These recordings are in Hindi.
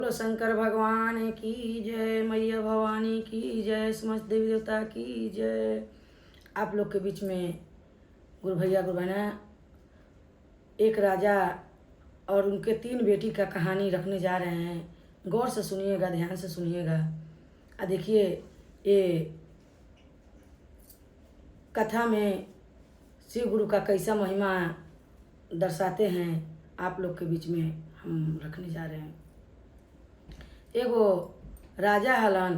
बोलो शंकर भगवान की जय, मैया भवानी की जय, समस्त देवी देवता की जय। आप लोग के बीच में गुरु भैया गुरु बहना एक राजा और उनके 3 बेटी का कहानी रखने जा रहे हैं। गौर से सुनिएगा, ध्यान से सुनिएगा। देखिए ये कथा में शिव गुरु का कैसा महिमा दर्शाते हैं, आप लोग के बीच में हम रखने जा रहे हैं। एगो राजा हलन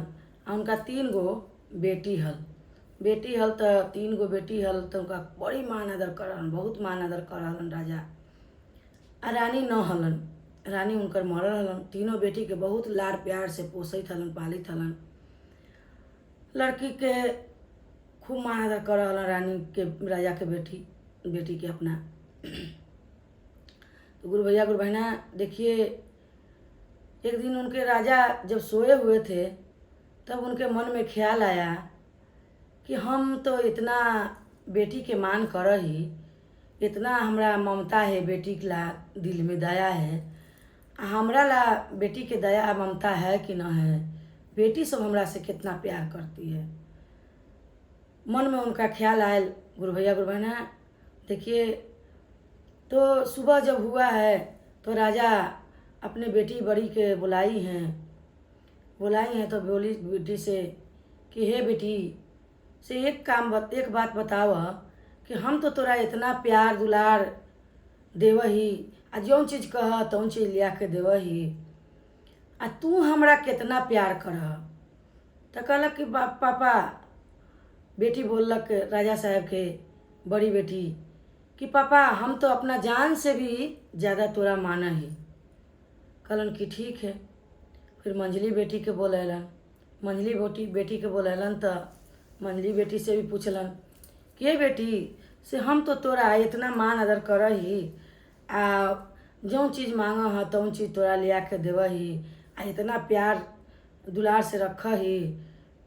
और उनका 3 गो बेटी हल। बेटी हल तो 3 गो बेटी हल तो उनका बड़ी मान आदर करलन, बहुत मान आदर करलन राजा। आ रानी न हलन, रानी उनकर मरल हलन। तीनों बेटी के बहुत लाड़ प्यार से पोसत हलन, पालित हलन। लड़की के खूब मान आदर कर हलन रानी के, राजा के बेटी के अपना। तो गुरु भैया गुरु बहना देखिए, एक दिन उनके राजा जब सोए हुए थे तब उनके मन में ख्याल आया कि हम तो इतना बेटी के मान कर ही, इतना हमरा ममता है, बेटी के ला दिल में दया है, हमरा ला बेटी के दया ममता है कि न है, बेटी सब हमरा से कितना प्यार करती है। मन में उनका ख्याल आयल। गुरु भैया गुरु बहना देखिए, तो सुबह जब हुआ है तो राजा अपने बेटी बड़ी के बुलाई हैं तो बोली बेटी से कि हे बेटी से एक बात बताव कि हम तो तोरा इतना प्यार दुलार देव ही, आ जौन चीज़ कह तौन चीज़ लिया के देव ही, आ तू हमरा कितना प्यार कर। तो कहलक कि पापा, बेटी बोलक राजा साहब के बड़ी बेटी कि पापा हम तो अपना जान से भी ज़्यादा तोरा माना ही। कहलन कि ठीक है। फिर मंझली बेटी के बोलेलन, मंझली बेटी के बोलेलन तो मंझली बेटी से भी पूछलन कि ये बेटी से हम तो तोरा इतना मान आदर कर ही, आ जौन चीज़ मांग ह तौन चीज़ तोरा लिया के देव ही, आ इतना प्यार दुलार से रख ही,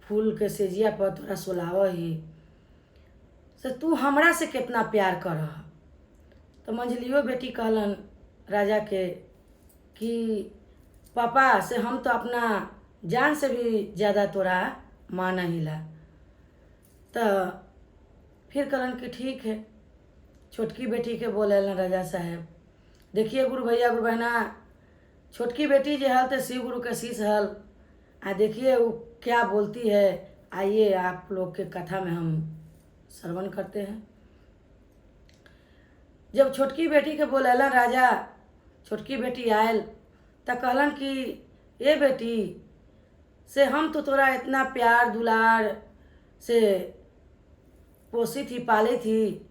फूल के सेजिया पर तोरा सोलाव ही, से तू हमरा से कितना प्यार कर। तो मंझलियो बेटी कहलन राजा के कि पापा से हम तो अपना जान से भी ज़्यादा तोरा माना हिला। तो फिर कहलन कि ठीक है। छोटकी बेटी के बोलेलन राजा साहब, देखिए गुरु भैया गुरु बहना, छोटकी बेटी जो हल तो शिव गुरु के शीश हल। देखिए वो क्या बोलती है, आइए आप लोग के कथा में हम श्रवण करते हैं। जब छोटकी बेटी के बोलेलन राजा, छोटकी बेटी आयल तो कहलन कि ये बेटी से हम तो तोरा इतना प्यार दुलार से पोसी थी, पाली थी,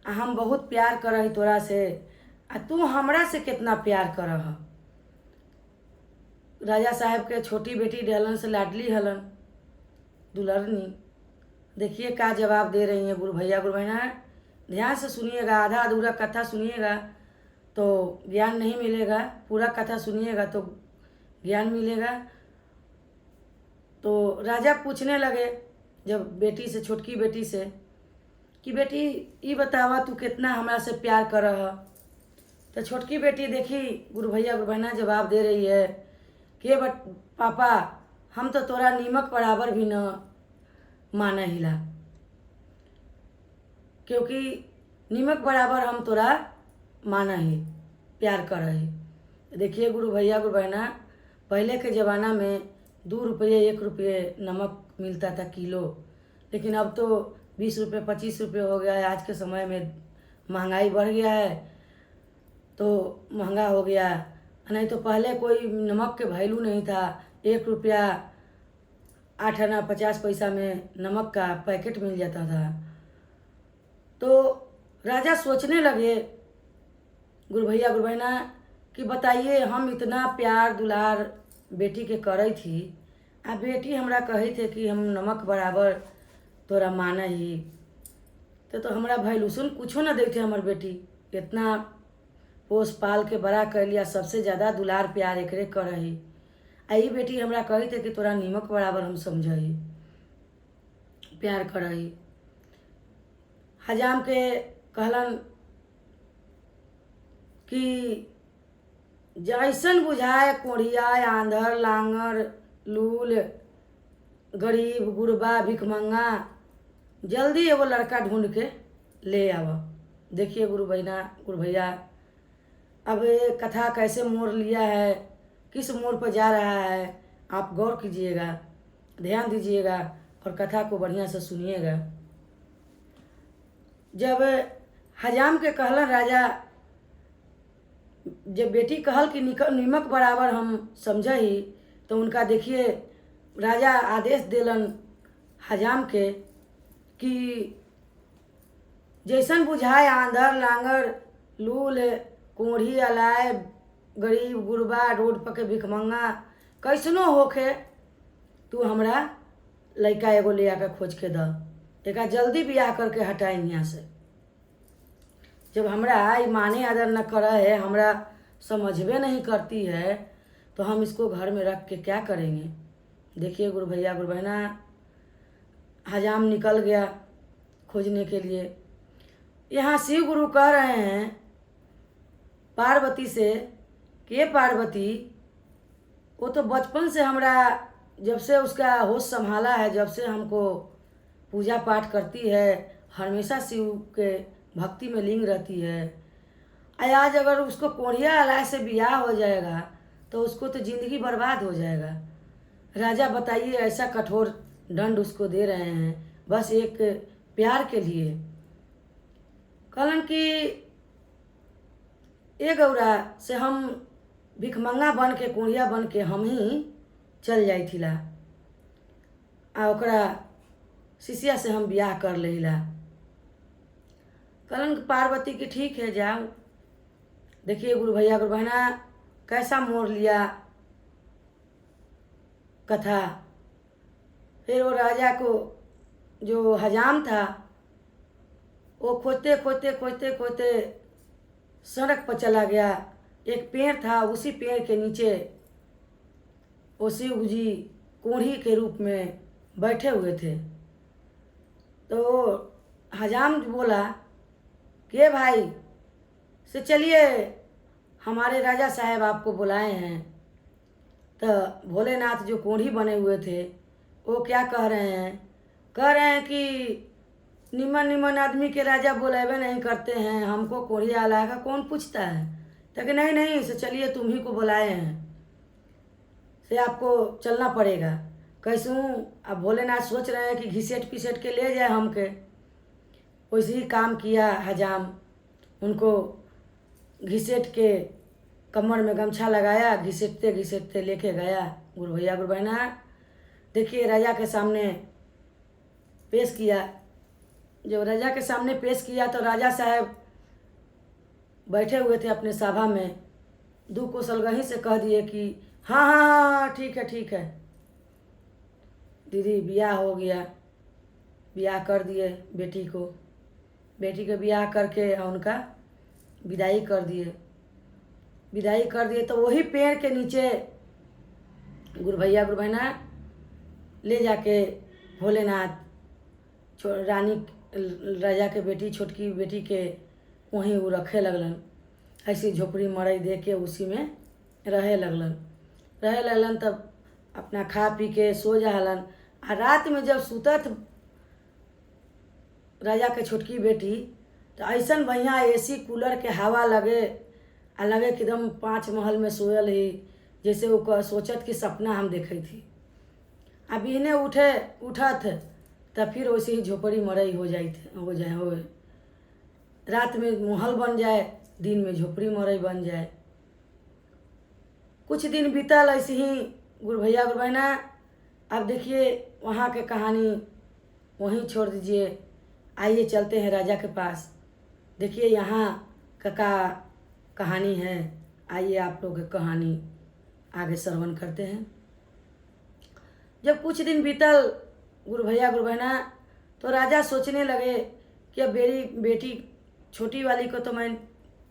हम बहुत प्यार कर ही तोरा से, आ तू हमरा से कितना प्यार कर। राजा साहब के छोटी बेटी डहलन से लाडली हलन, दुलरनी। देखिए क्या जवाब दे रही हैं गुरु भैया गुरु बहना। ध्यान से सुनिएगा, आधा अधूरा कथा सुनिएगा तो ज्ञान नहीं मिलेगा, पूरा कथा सुनिएगा तो ज्ञान मिलेगा। तो राजा पूछने लगे जब बेटी से, छोटकी बेटी से कि बेटी ये बतावा तू कितना हमरा से प्यार कर। तो छोटकी बेटी देखी गुरु भैया गुरु बहना जवाब दे रही है कि पापा हम तो तोरा नीमक बराबर भी न माना हिला, क्योंकि नीमक बराबर हम तोरा माना ही, प्यार कर ही। देखिए गुरु भैया गुरु बहना, पहले के ज़माना में 2 रुपये 1 रुपये नमक मिलता था किलो, लेकिन अब तो 20 रुपये 25 रुपये हो गया है। आज के समय में महंगाई बढ़ गया है तो महंगा हो गया, नहीं तो पहले कोई नमक के वैल्यू नहीं था। 1 रुपया 8 आना 50 पैसा में नमक का पैकेट मिल जाता था। तो राजा सोचने लगे गुरु भैया गुरु बहना कि बताइए, हम इतना प्यार दुलार बेटी के करई थी, आ बेटी हमरा कही थे कि हम नमक बराबर तोरा माना ही, तो हमरा भैलू सुन कुछो न देते। हमर बेटी इतना पोस पाल के बड़ा कर लिया, सबसे ज़्यादा दुलार प्यार एकरे कर ही, आई बेटी हमरा कही थे कि तोरा नीमक बराबर हम समझही, प्यार कर ही। हजाम के कहलन कि जैसन बुझाए कोढ़िया आंधर लांगर लूल गरीब गुरबा भिखमंगा, जल्दी एगो लड़का ढूंढ के ले आव। देखिए गुरु बहना गुरु भैया, अब ये कथा कैसे मोड़ लिया है, किस मोड़ पर जा रहा है, आप गौर कीजिएगा, ध्यान दीजिएगा और कथा को बढ़िया से सुनिएगा। जब हजाम के कहलन राजा, जब बेटी कहल कि निमक बराबर हम समझही, तो उनका देखिए राजा आदेश देलन हजाम के कि जैसन बुझाए आंधर लांगर लूल कोढ़ी अलाय गरीब गुरबा रोड पर के भिखमंगा, कैसनो होके तू हमरा लड़का एगो ले आकर खोज के द, एक जल्दी ब्याह करके हटाई यहाँ से। जब हमरा माने आदर न कर है, हमरा समझबे नहीं करती है, तो हम इसको घर में रख के क्या करेंगे। देखिए गुरु भैया गुरु बहना, हजाम निकल गया खोजने के लिए। यहाँ शिव गुरु कह रहे हैं पार्वती से कि पार्वती, वो तो बचपन से हमरा, जब से उसका होश संभाला है, जब से हमको पूजा पाठ करती है, हमेशा शिव के भक्ति में लीन रहती है। आज अगर उसको कोढ़िया अलाय से ब्याह हो जाएगा तो उसको तो ज़िंदगी बर्बाद हो जाएगा। राजा बताइए, ऐसा कठोर दंड उसको दे रहे हैं बस एक प्यार के लिए। कहलन कि ए गौरा से हम भिखमंगा बन के कोढ़िया बन के हम ही चल जाइथिला आ ओकरा शिष्या से हम ब्याह कर लेला। कहलन पार्वती की ठीक है जाओ। देखिए गुरु भैया गुरु बहना, कैसा मोड़ लिया कथा। फिर वो राजा को जो हजाम था, वो खोजते खोजते खोजते खोजते सड़क पर चला गया। एक पेड़ था, उसी पेड़ के नीचे वो शिव जी कोढ़ी के रूप में बैठे हुए थे। तो हजाम बोला कि भाई से चलिए, हमारे राजा साहब आपको बुलाए हैं। तो भोलेनाथ जो कोढ़ी बने हुए थे वो क्या कह रहे हैं, कह रहे हैं कि निमन निमन आदमी के राजा बुलावे नहीं करते हैं, हमको कोढ़िया अलाय का कौन पूछता है। तो कि नहीं नहीं, से चलिए तुम ही को बुलाए हैं, से आपको चलना पड़ेगा। कैसूँ अब भोलेनाथ सोच रहे हैं कि घिसेट पिसेट के ले जाए हमके। वैसे ही काम किया हजाम, उनको घिसेट के कमर में गमछा लगाया, घिसेटते घिसेटते लेके गया। गुरु भैया गुरु बहना, देखिए राजा के सामने पेश किया। जब राजा के सामने पेश किया तो राजा साहब बैठे हुए थे अपने सभा में, दो कोसलगही से कह दिए कि हाँ हाँ हाँ ठीक है ठीक है। दीदी ब्याह हो गया, ब्याह कर दिए बेटी को, बेटी के ब्याह करके उनका विदाई कर दिए। विदाई कर दिए तो वही पेड़ के नीचे गुरु भैया गुरु बहना ले जाके भोलेनाथ रानी राजा के बेटी छोटकी बेटी के वहीं वो रखे लगलन। ऐसी झोपड़ी मड़ई दे के उसी में रहे लगलन। तब अपना खा पी के सो जालन। आ रात में जब सुतत राजा के छोटकी बेटी, तो ऐसन बढ़िया एसी कूलर के हवा लगे आ लगे कि एकदम 5 महल में सोयल ही, जैसे वो सोचत कि सपना हम देखी थी। अब इन्हें उठत तब फिर वैसे ही झोपड़ी मड़ई हो जाए। रात में महल बन जाए, दिन में झोपड़ी मड़ई बन जाए। कुछ दिन बीतल ऐसे ही गुरु भैया गुरु बहना। अब देखिए वहाँ के कहानी वहीं छोड़ दीजिए, आइए चलते हैं राजा के पास। देखिए यहाँ का कहानी है, आइए आप लोग कहानी आगे श्रवण करते हैं। जब कुछ दिन बीतल गुरु भैया गुरु बहना, तो राजा सोचने लगे कि अब बेटी छोटी वाली को तो मैं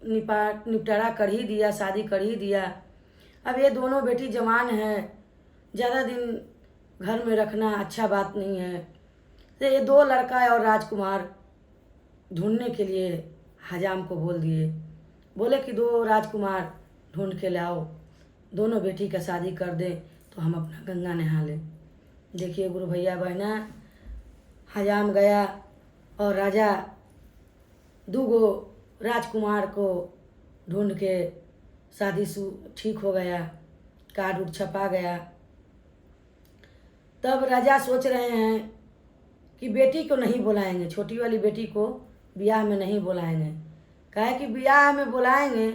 निपटारा कर ही दिया, शादी कर ही दिया। अब ये दोनों बेटी जवान हैं, ज़्यादा दिन घर में रखना अच्छा बात नहीं है। तो ये 2 लड़का और राजकुमार ढूंढने के लिए हजाम को बोल दिए। बोले कि 2 राजकुमार ढूंढ के लाओ, दोनों बेटी का शादी कर दे तो हम अपना गंगा नहा लें। देखिए गुरु भैया बहना, हजाम गया और राजा दूगो राजकुमार को ढूंढ के शादी ठीक हो गया, कार्ड उड छपा गया। तब राजा सोच रहे हैं कि बेटी को नहीं बुलाएंगे, छोटी वाली बेटी को ब्याह में नहीं बुलाएंगे। काहे कि ब्याह में बुलाएंगे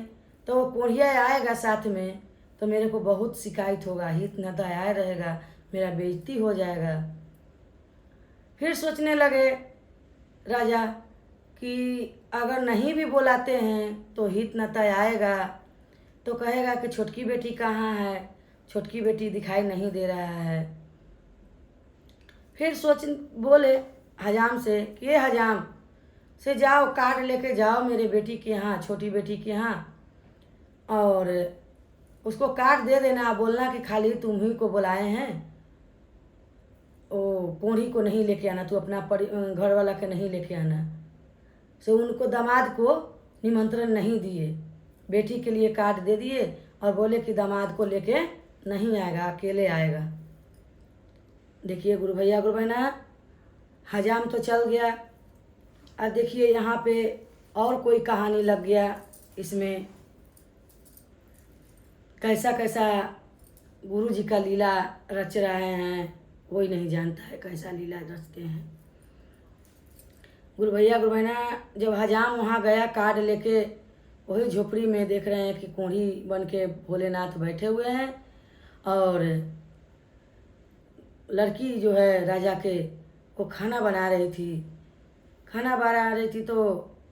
तो वो कोढ़िया आएगा साथ में, तो मेरे को बहुत शिकायत होगा, हित न तो आया रहेगा, मेरा बेइज्जती हो जाएगा। फिर सोचने लगे राजा कि अगर नहीं भी बुलाते हैं तो हित न तो आएगा, तो कहेगा कि छोटकी बेटी कहाँ है, छोटकी बेटी दिखाई नहीं दे रहा है। फिर बोले हजाम से कि ये हजाम से जाओ, कार्ड लेके जाओ मेरे बेटी के यहाँ, छोटी बेटी के यहाँ, और उसको कार्ड दे देना, बोलना कि खाली तुम ही को बुलाए हैं, ओ कोढ़ी को नहीं लेके आना, तू अपना घर वाला के नहीं लेके आना। से उनको दामाद को निमंत्रण नहीं दिए, बेटी के लिए कार्ड दे दिए और बोले कि दामाद को लेके नहीं आएगा, अकेले आएगा। देखिए गुरु भैया गुरु बहना, हजाम तो चल गया। अब देखिए यहाँ पे और कोई कहानी लग गया इसमें, कैसा कैसा गुरु जी का लीला रच रहे हैं, कोई नहीं जानता है कैसा लीला रचते हैं। गुरु भैया गुरु बहना, जब हजाम वहाँ गया कार्ड लेके, वही झोपड़ी में देख रहे हैं कि कोढ़ी बन के भोलेनाथ बैठे हुए हैं, और लड़की जो है राजा के वो खाना बना रही थी। खाना बना रही थी तो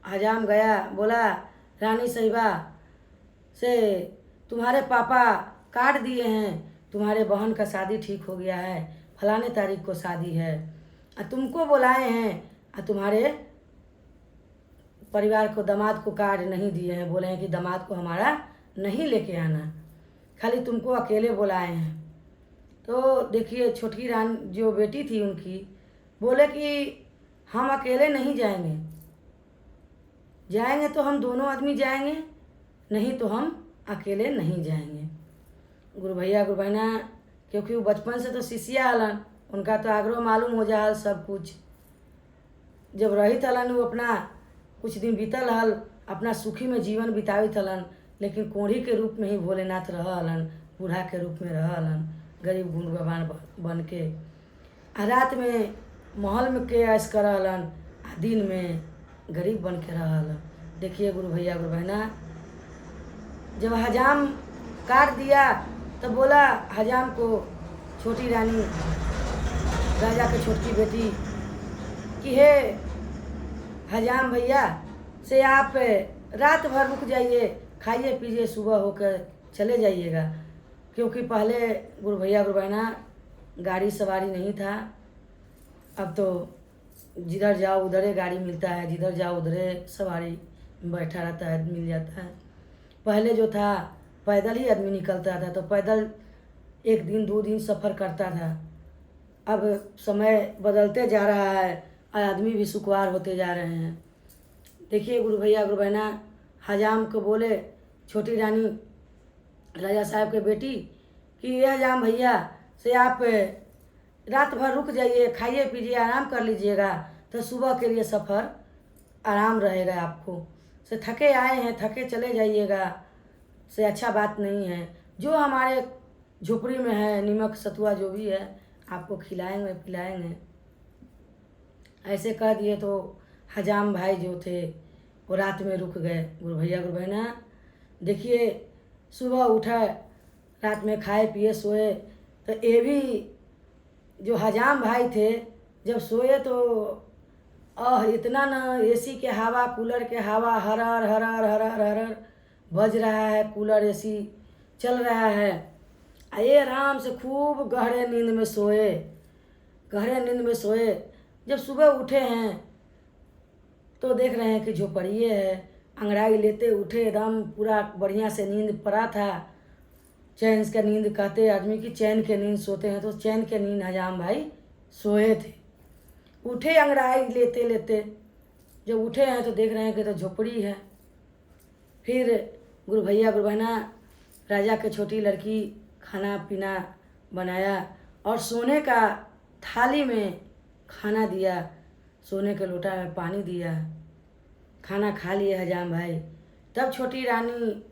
हजाम गया, बोला रानी साहिबा से तुम्हारे पापा कार्ड दिए हैं, तुम्हारे बहन का शादी ठीक हो गया है, फलाने तारीख को शादी है, और तुमको बुलाए हैं, और तुम्हारे परिवार को दामाद को कार्ड नहीं दिए हैं, बोले हैं कि दामाद को हमारा नहीं लेके आना, खाली तुमको अकेले बुलाए हैं। तो देखिए छोटकी रानी जो बेटी थी उनकी, बोले कि हम अकेले नहीं जाएंगे, जाएंगे तो हम दोनों आदमी जाएंगे, नहीं तो हम अकेले नहीं जाएंगे। गुरु भैया गुरु बहना, क्योंकि वो बचपन से तो शिष्या हलन, उनका तो आग्रह मालूम हो जा सब कुछ। जब रही हलन वो अपना कुछ दिन बीतल हल, अपना सुखी में जीवन बितावित हलन, लेकिन कोढ़ी के रूप में ही भोलेनाथ रह हलन, बूढ़ा के रूप में रह हलन, गरीब गुंडवान बन के। रात में महल में के ऐश कर हलन, दिन में गरीब बन के रह हलन। देखिए गुरु भैया गुरु बहना, जब हजाम काट दिया तो बोला हजाम को छोटी रानी, राजा के छोटी बेटी, कि हे हजाम भैया से आप रात भर रुक जाइए, खाइए पीजिए, सुबह होकर चले जाइएगा। क्योंकि पहले गुरु भैया गुरु बहना गाड़ी सवारी नहीं था, अब तो जिधर जाओ उधर गाड़ी मिलता है, जिधर जाओ उधर सवारी बैठा रहता है, मिल जाता है। पहले जो था पैदल ही आदमी निकलता था, तो पैदल 1 दिन 2 दिन सफ़र करता था। अब समय बदलते जा रहा है, आदमी भी सुखवार होते जा रहे हैं। देखिए गुरु भैया गुरु बहना, हजाम को बोले छोटी रानी राजा साहब के बेटी कि ये हजाम भैया से आप रात भर रुक जाइए, खाइए पीजिए, आराम कर लीजिएगा, तो सुबह के लिए सफ़र आराम रहेगा आपको। से थके आए हैं, थके चले जाइएगा, से अच्छा बात नहीं है। जो हमारे झोपड़ी में है, नमक सतुआ जो भी है, आपको खिलाएंगे पिलाएंगे। ऐसे कह दिए तो हजाम भाई जो थे वो रात में रुक गए। गुरु भैया गुरु बहना, देखिए सुबह उठा, रात में खाए पिए सोए, तो ये भी जो हजाम भाई थे जब सोए तो इतना ना एसी के हवा, कूलर के हवा हरर हरर हरर हरर बज रहा है, कूलर एसी चल रहा है। ये आराम से खूब गहरे नींद में सोए, गहरे नींद में सोए। जब सुबह उठे हैं तो देख रहे हैं कि झोपड़िए है, अंगड़ाई लेते उठे, एकदम पूरा बढ़िया से नींद पड़ा था। चैन का नींद कहते आदमी की, चैन के नींद सोते हैं, तो चैन के नींद हजाम भाई सोए थे। उठे अंगड़ाई लेते लेते, जब उठे हैं तो देख रहे हैं कि तो झोपड़ी है। फिर गुरु भैया गुरु बहना राजा के छोटी लड़की खाना पीना बनाया और सोने का थाली में खाना दिया, सोने के लोटा में पानी दिया। खाना खा लिए हजाम भाई। तब छोटी रानी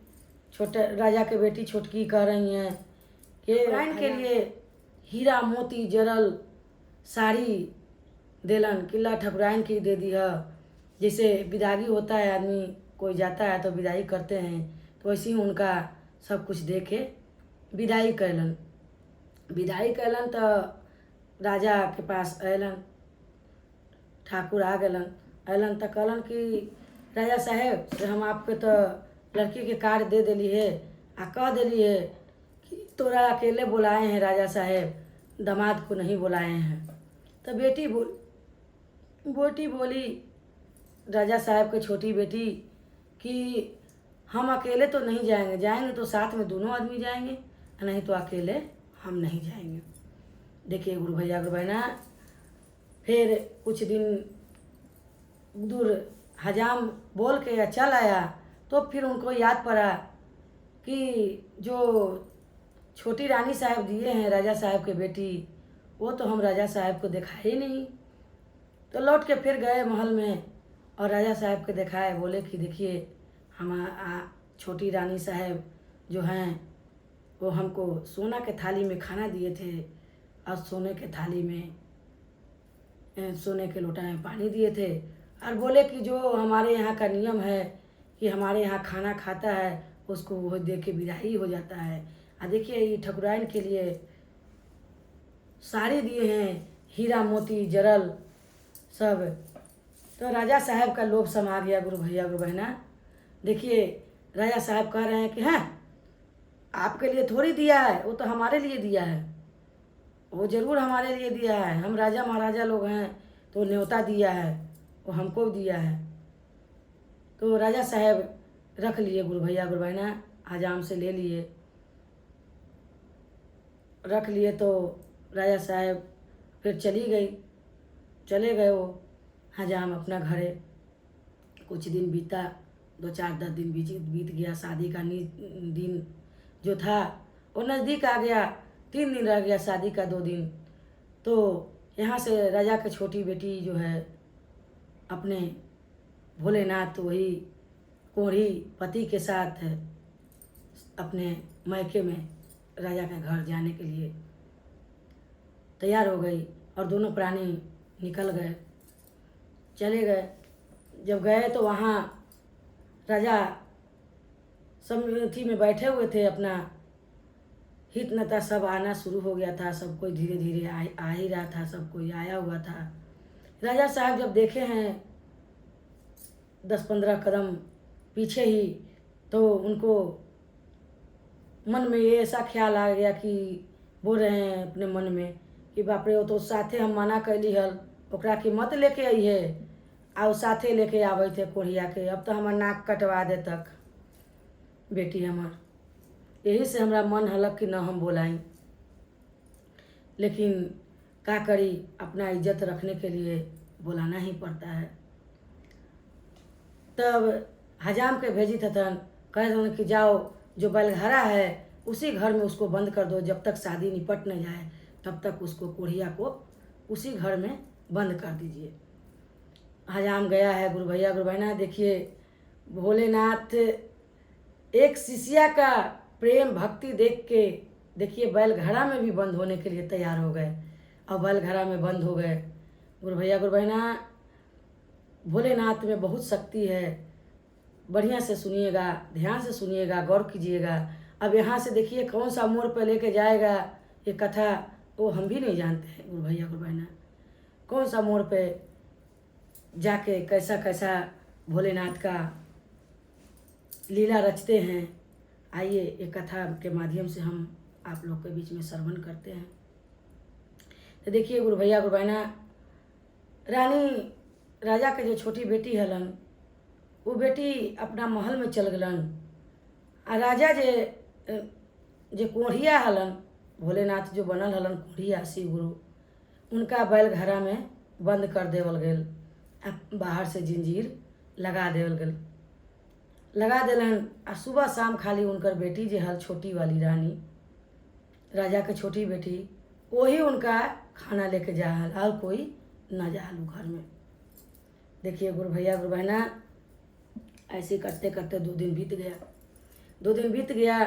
छोटे राजा के बेटी छोटकी कह रही हैं कि रानी के लिए हीरा मोती जरल साड़ी देलन, किला ठकुराइन की दे दी है। जैसे विदाई होता है, आदमी कोई जाता है तो विदाई करते हैं, तो वैसे ही उनका सब कुछ दे के विदाई कैलन। विदाई कैलन तो राजा के पास अलन, ठाकुर आ गलन। अलन तो कहलन कि राजा साहेब से हम आपके तो लड़की के कार्ड दे दिली है, आ कह दिली है कि तोरा अकेले बुलाए हैं राजा साहेब, दामाद को नहीं बुलाए हैं। तो बेटी बोली राजा साहब के छोटी बेटी कि हम अकेले तो नहीं जाएंगे, जाएंगे तो साथ में दोनों आदमी जाएंगे, नहीं तो अकेले हम नहीं जाएंगे। देखिए गुरु भैया गुरु बहना, फिर कुछ दिन दूर हजाम बोल के चल आया तो फिर उनको याद पड़ा कि जो छोटी रानी साहब दिए हैं राजा साहब के बेटी, वो तो हम राजा साहब को दिखाए नहीं। तो लौट के फिर गए महल में और राजा साहब के दिखाए, बोले कि देखिए हम छोटी रानी साहब जो हैं वो हमको सोना के थाली में खाना दिए थे और सोने के थाली में सोने के लोटा में पानी दिए थे, और बोले कि जो हमारे यहाँ का नियम है कि हमारे यहाँ खाना खाता है उसको वो दे के विदाई हो जाता है। देखिए ये ठकुराइन के लिए साड़ी दिए हैं, हीरा मोती जरल सब। तो राजा साहब का लोभ समा गया गुरु भैया गुरु बहना। देखिए राजा साहब कह रहे हैं कि हाँ आपके लिए थोड़ी दिया है, वो तो हमारे लिए दिया है, वो ज़रूर हमारे लिए दिया है, हम राजा महाराजा लोग हैं तो न्योता दिया है, वो हमको दिया है। तो राजा साहब रख लिए गुरु भैया गुरु बहना, हजाम से ले लिए, रख लिए। तो राजा साहब फिर चले गए वो हजाम अपना घरे। कुछ दिन बीता, 2-4-10 दिन बीत गया। शादी का दिन जो था वो नज़दीक आ गया, 3 दिन रह गया शादी का, 2 दिन। तो यहाँ से राजा की छोटी बेटी जो है अपने भोलेनाथ वही कोढ़ी पति के साथ अपने मैके में राजा के घर जाने के लिए तैयार हो गई और दोनों प्राणी निकल गए, चले गए। जब गए तो वहाँ राजा समिति में बैठे हुए थे, अपना हित नता सब आना शुरू हो गया था, सब कोई धीरे धीरे आ ही रहा था, सब कोई आया हुआ था। राजा साहब जब देखे हैं 10-15 कदम पीछे ही, तो उनको मन में ये ऐसा ख्याल आ गया कि बोल रहे हैं अपने मन में कि बाप रे, वो तो साथे हम मना कैली हल ओकरा कि मत लेके आई है, आ साथे लेके आवे थे कोढ़िया के, अब तो हमार नाक कटवा दे तक बेटी हमार। यही से हमरा मन हलक कि न हम बोलाई, लेकिन का करी, अपना इज्जत रखने के लिए बुलाना ही पड़ता है। तब हजाम के भेजी थतन, कह दो कि जाओ जो बैलघरा है उसी घर में उसको बंद कर दो, जब तक शादी निपट न जाए तब तक उसको कोढ़िया को उसी घर में बंद कर दीजिए। हजाम गया है गुरु भैया गुरु बहना। देखिए भोलेनाथ एक शिष्या का प्रेम भक्ति देख के देखिए बैलघरा में भी बंद होने के लिए तैयार हो गए और बैलघरा में बंद हो गए। गुरु भैया गुरु बहना, भोलेनाथ में बहुत शक्ति है, बढ़िया से सुनिएगा, ध्यान से सुनिएगा, गौर कीजिएगा। अब यहाँ से देखिए कौन सा मोड़ पर लेके जाएगा ये कथा, वो हम भी नहीं जानते हैं गुरु भैया गुरु बहना, कौन सा मोड़ पे जाके कैसा कैसा भोलेनाथ का लीला रचते हैं। आइए ये कथा के माध्यम से हम आप लोग के बीच में श्रवण करते हैं। तो देखिए गुरु भैया गुरु बहना, रानी राजा के जो छोटी बेटी हलन, वो बेटी अपना महल में चल गलन। आ राजा जे कोढ़िया हलन, भोलेनाथ जो बनल हलन कोढ़िया शिव गुरु, उनका बैलघरा में बंद कर देवल गेल, बाहर से जंजीर लगा देवल गेल। लगा दिलन। आ सुबह शाम खाली उनकर बेटी जे हल छोटी वाली रानी, राजा के छोटी बेटी, वही उनका खाना लेके जा हल, और कोई न जा हल घर में। देखिए गुरु भैया गुरु बहना, ऐसे करते करते 2 दिन बीत गया। 2 दिन बीत गया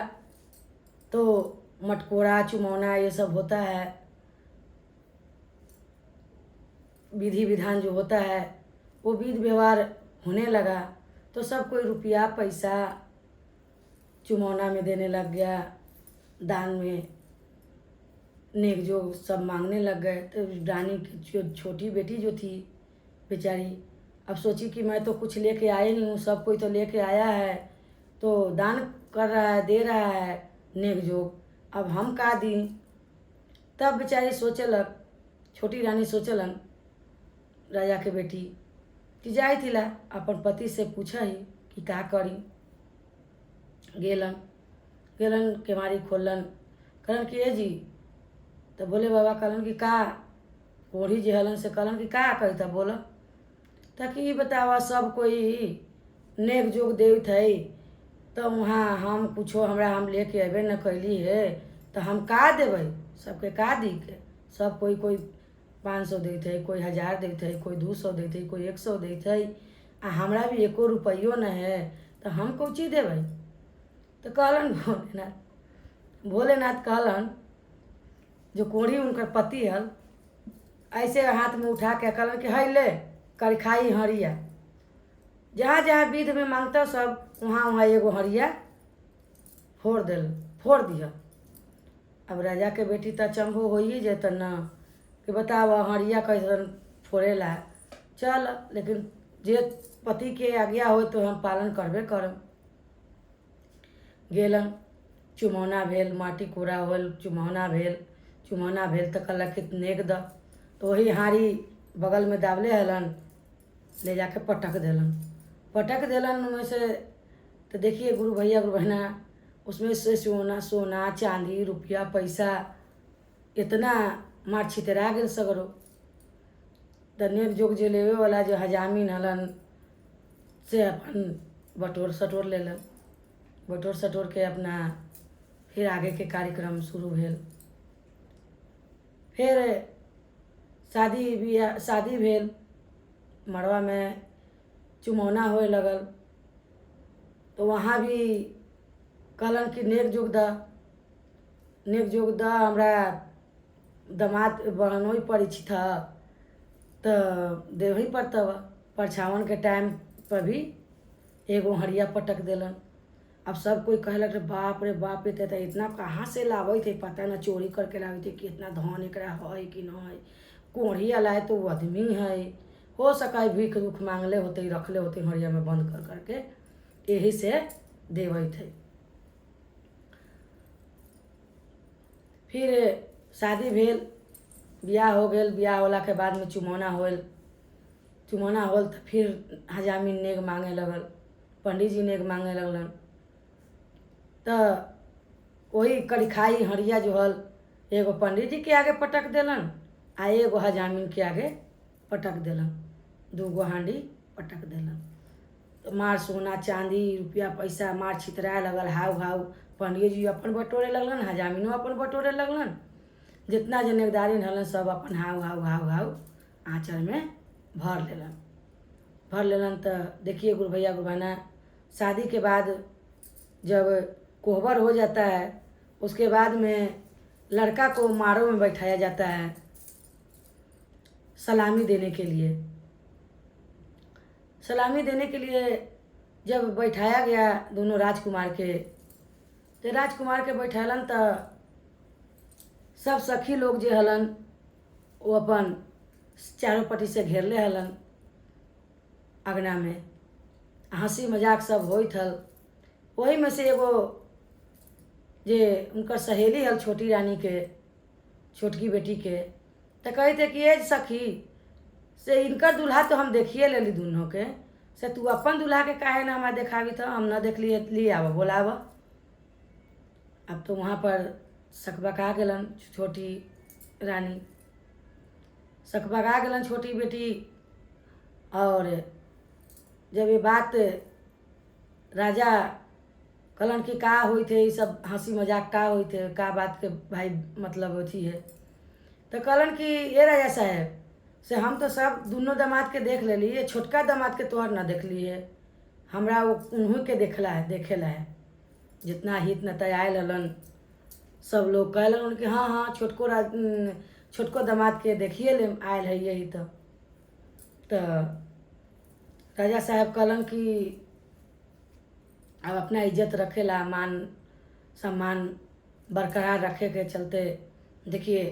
तो मटकोरा चुमौना ये सब होता है, विधि विधान जो होता है वो विधि व्यवहार होने लगा। तो सब कोई रुपया पैसा चुमौना में देने लग गया, दान में नेक जो सब मांगने लग गए। तो रानी की छोटी बेटी जो थी बेचारी, अब सोची कि मैं तो कुछ लेके आए नहीं हूँ, सब कोई तो लेके आया है, तो दान कर रहा है, दे रहा है नेक जोग, अब हम का दी। तब बेचारी सोचलक, छोटी रानी सोचलन राजा के बेटी कि जाई थिला अपन पति से पूछही कि का करी। गेलन गेलन केवाड़ी खोलन, कहलन कि ए जी, तो बोले बाबा कहलन कि का, कोढ़ी जे हलन से कहलन कि का कही था बोला। ताकि बतावा सब कोई नेक जोग देवत है, तो वहाँ हम कुछो हमरा हम लेके अबे न कैली है, तो हम का देबै, सबके का दी के। सब कोई कोई 500 देते है, कोई 1000 देते है, कोई 200 देते है, कोई 100 देते है, आ हमरा भी 1 रुपयो न है, तो हम कौन चीज देबै। तो कहलन भोलेनाथ कहलन, जो कोढ़ी उनकर पति हल, ऐसे हाथ में उठा के कहलन कि है ले कर खाई हरिया। जहाँ जहाँ विध में मांगता सब वहाँ वहाँ एगो हरिया फोड़ दिया। अब राजा के बेटी तो चंभो हो ही जेत न कि बताव हरिया कैसन फोड़ेला। चल, लेकिन जे पति के आज्ञा हो तो हम पालन करबे करम। गेलन, चुमौना भेल, माटी कोरा होल, चुमौना भेल तो कहलक कि नेक द। तो वही हारी बगल में दाबले हलन, ले जाके पटक देलन उनमें से। तो देखिए गुरु भैया गुरु बहना, उसमें से सोना चांदी रुपया पैसा इतना मार छितरा गेल सगरो। तो नेक जोग जे लेवे वाला जो हजामिन हलन से अपन बटोर सटोर के अपना फिर आगे के कार्यक्रम शुरू भेल। फिर शादी भेल, मड़वा में चुमौना होए लगल। तो वहाँ भी कहलन कि नेक जोग द हमरा दामाद बनोई परीक्षित ह, तो देवही पड़तव। परछावन के टाइम पर भी एगो हरिया पटक देलन। अब सब कोई कहलक बाप रे बाप, ये तो इतना कहाँ से लावे थे, पता न चोरी करके लावे थे कि इतना धन एकरा है कि न है। कोढ़ी अलाए तो वो आदमी है, हो सका भीख दुख मांगले होते, रखले होते हरिया में बंद कर करके, यही से देवे थे। फिर शादी भेल, ब्याह हो गया। ब्याह होला के बाद में चुमौना होल तो फिर हजामिन नेग मांगे लगल, पंडित जी नेग मांगे लगलन। तो वही कड़िखाई हरिया जो हल, एगो पंडित जी के आगे पटक देलन आ एगो हजामिन के आगे पटक देलन, 2 हांडी पटक देलन। तो मार सोना चांदी रुपया पैसा मार छितराए लगल। हाउ पंडित जी अपन बटोरे लगलन, हजामिनो अपन बटोरे लगलन। जितना जनेदारी हलन सब अपन हाउ आँचल में भर लेलन। तो देखिए गुरु भैया गुरु बहना, शादी के बाद जब कोहबर हो जाता है, उसके बाद में लड़का को मारों में बैठाया जाता है सलामी देने के लिए। जब बैठाया गया दोनों राजकुमार के, तो राजकुमार के बैठैलन तो सब सखी लोग जे हलन वो अपन चारों पट्टी से घेरले हलन अगना में, हंसी मजाक सब होइत हल। वही में से एगो जे उनकर सहेली हल छोटी रानी के छोटकी बेटी के, तो कहते कि ये सखी से इनकर दूल्हा तो हम देखिए लेली दोनों के, से तू अपन दूल्हा के काहे ना हमारे देखावी था, हम न देख लिए आवा बोलावा। अब तो वहाँ पर सकबका गेलन छोटी रानी, सकबका गेलन छोटी बेटी। और जब ये बात राजा कहलन कि का हुई थे, ये सब हंसी मजाक का हुई थे, का बात के भाई मतलब होती है। तो कहलन कि ये राजा साहब से हम तो सब दोनों दामाद के देख लेली, ये छोटका दामाद के तोहर ना देख ली है, हमरा वो उन्हीं के देखेला है। जितना हित न तय आयल हलन सब लोग कहलन कि हाँ हाँ छोटको दामाद के देखिए ले आयल है यही। तो राजा साहब कहलन कि अब अपना इज्जत रखेला, मान सम्मान बरकरार रखे के चलते देखिए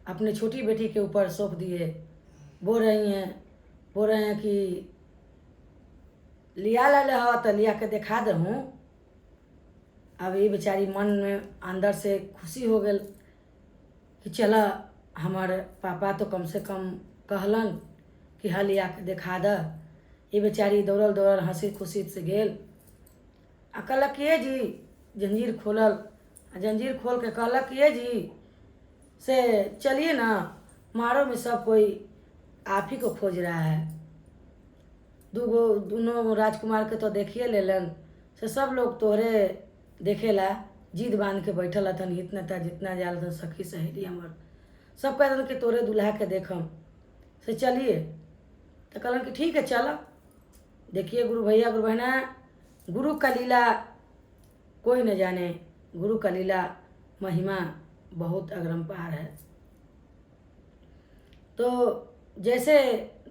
अपने छोटी बेटी के ऊपर सौंप दिए। बोल रहे हैं कि लिया ला ले हो तो लिया के दिखा दे हूँ। अब ये बेचारी मन में अंदर से खुशी हो गई कि चला हमारे पापा तो कम से कम कहलन कि हाँ लिया के दिखा द। ये बेचारी दौड़ल हंसी खुशी से गेल आ कहलक ये जी जंजीर खोलल, जंजीर खोल के कहलक ये जी से चलिए ना, मारो में सब कोई आप ही को खोज रहा है। दोनों राजकुमार के तो देखिए लेलन से सब लोग तोहरे देखेला जिद बांध के बैठल हथन, इतना था जितना जाल था सखी सहेली हमर सब कहतन कि तोरे दुल्हा के देखम से चलिए। तो कहलन कि ठीक है चलो। देखिए गुरु भैया गुरु बहना, गुरु का लीला कोई न जाने, गुरु का लीला महिमा बहुत अगरम्पार है। तो जैसे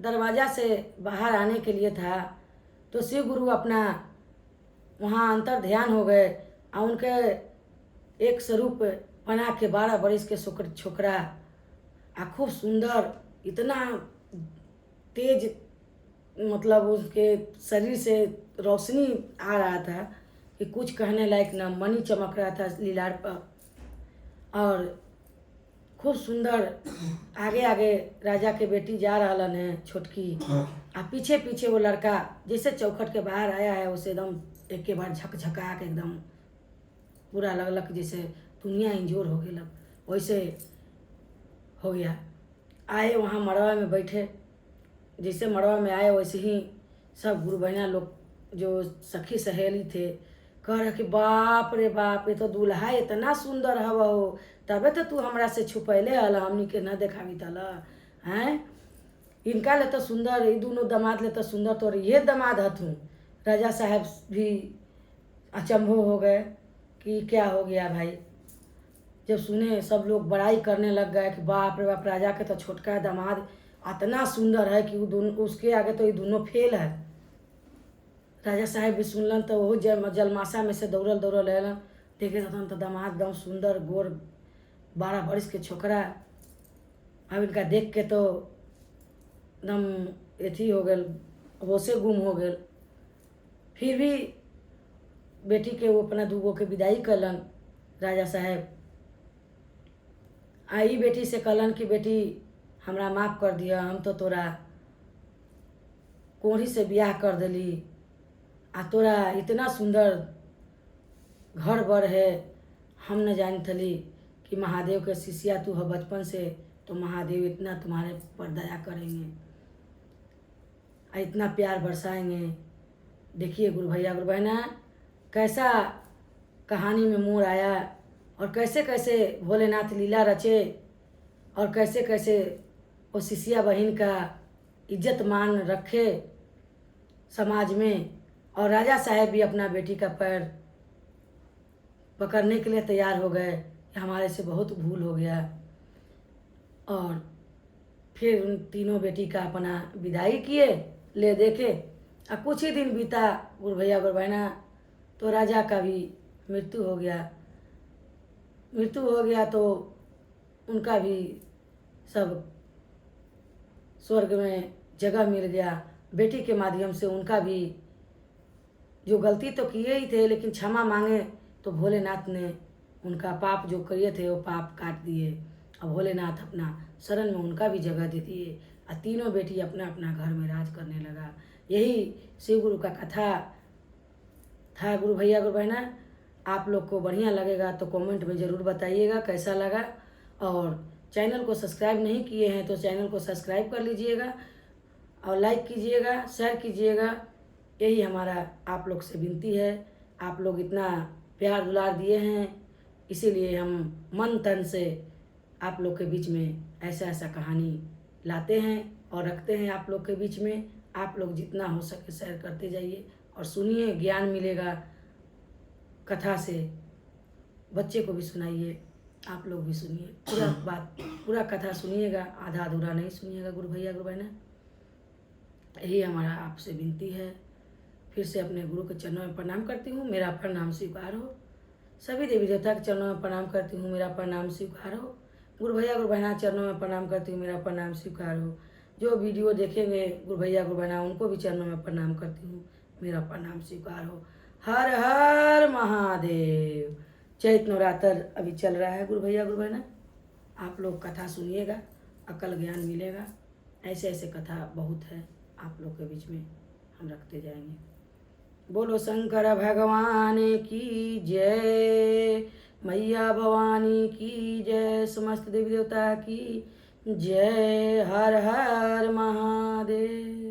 दरवाज़ा से बाहर आने के लिए था तो शिव गुरु अपना वहाँ अंतर ध्यान हो गए और उनके एक स्वरूप बना के 12 बरिस के छोकरा आ खूब सुंदर, इतना तेज मतलब उसके शरीर से रोशनी आ रहा था कि कुछ कहने लायक ना, मणि चमक रहा था लीलार पर। और खूब सुंदर आगे आगे राजा के बेटी जा रहा है छोटकी, आ पीछे पीछे वो लड़का जैसे चौखट के बाहर आया है उसे एकदम एक के बार झकझका के एकदम पूरा लगलक जैसे दुनिया इंजोर हो गया, वैसे हो गया। आए वहाँ मड़वा में बैठे, जैसे मड़वा में आए वैसे ही सब गुरु बहना लोग जो सखी सहेली थे कह रहे कि बाप रे बाप, ये तो दूल्हा इतना सुंदर हवा हो, तबे तो तू हमरा से छुपैले हल, हमनी के न देखावी तल हैं। इनका ले तो सुंदर, ये दोनों दामाद ले तो सुंदर, तो ये दामाद हथू। राजा साहब भी अचंभो हो गए कि क्या हो गया भाई। जब सुने सब लोग बड़ाई करने लग गए कि बाप रे बाप, राजा के तो छोटका दामाद इतना सुंदर है कि वो दोनों उसके आगे तो ये दोनों फेल है। राजा साहब भी सुनलन तो वो जलमासा में से दौड़ल अलन, देखे तो दामाद एकदम सुंदर गोर 12 बरिस के छोकरा। अब इनका देख के तो एकदम एथी हो गए, होशे गुम हो गए। फिर भी बेटी के वो अपना दूगो के विदाई कलन राजा साहब। आई बेटी से कहलन कि बेटी हमरा माफ़ कर दिया, हम तो तोरा कोढ़ी से ब्याह कर दिली आ तोरा इतना सुंदर घर बर है, हम न जानत थली कि महादेव के शिष्या तू है बचपन से, तो महादेव इतना तुम्हारे पर दया करेंगे, इतना प्यार बरसाएंगे। देखिए गुरु भैया गुरु बहना, कैसा कहानी में मोड़ आया और कैसे कैसे भोलेनाथ लीला रचे और कैसे कैसे वो शिष्या बहन का इज्जत मान रखे समाज में। और राजा साहब भी अपना बेटी का पैर पकड़ने के लिए तैयार हो गए कि हमारे से बहुत भूल हो गया। और फिर उन तीनों बेटी का अपना विदाई किए ले देके। और कुछ ही दिन बीता गुरु भैया गुरु बहना, तो राजा का भी मृत्यु हो गया। तो उनका भी सब स्वर्ग में जगह मिल गया। बेटी के माध्यम से उनका भी जो गलती तो किए ही थे, लेकिन क्षमा मांगे तो भोलेनाथ ने उनका पाप जो किए थे वो पाप काट दिए। अब भोलेनाथ अपना शरण में उनका भी जगह दे दिए और तीनों बेटी अपना अपना घर में राज करने लगा। यही शिव गुरु का कथा था गुरु भैया गुरु बहना। आप लोग को बढ़िया लगेगा तो कमेंट में ज़रूर बताइएगा कैसा लगा। और चैनल को सब्सक्राइब नहीं किए हैं तो चैनल को सब्सक्राइब कर लीजिएगा और लाइक कीजिएगा, शेयर कीजिएगा। यही हमारा आप लोग से विनती है। आप लोग इतना प्यार दुलार दिए हैं, इसीलिए हम मन तन से आप लोग के बीच में ऐसा ऐसा कहानी लाते हैं और रखते हैं आप लोग के बीच में। आप लोग जितना हो सके शेयर करते जाइए और सुनिए, ज्ञान मिलेगा कथा से। बच्चे को भी सुनाइए, आप लोग भी सुनिए, पूरा कथा सुनिएगा, आधा अधूरा नहीं सुनिएगा गुरु भैया गुरु बहना। यही हमारा आपसे विनती है। फिर से अपने गुरु के चरणों में प्रणाम करती हूँ, मेरा प्रणाम स्वीकार हो। सभी देवी देवता के चरणों में प्रणाम करती हूँ, मेरा प्रणाम स्वीकार हो। गुरु भैया गुरु बहना चरणों में प्रणाम करती हूँ, मेरा प्रणाम स्वीकार हो। जो वीडियो देखेंगे गुरु भैया गुरु बहना, उनको भी चरणों में प्रणाम करती हूँ, मेरा प्रणाम स्वीकार हो। हर हर महादेव। चैत्र नवरात्र अभी चल रहा है गुरु भैया गुरु बहना, आप लोग कथा सुनिएगा, अकल ज्ञान मिलेगा। ऐसे ऐसे कथा बहुत है, आप लोग के बीच में हम रखते जाएंगे। बोलो शंकर भगवान की जय, मैया भवानी की जय, समस्त देवी देवता की जय। हर हर महादेव।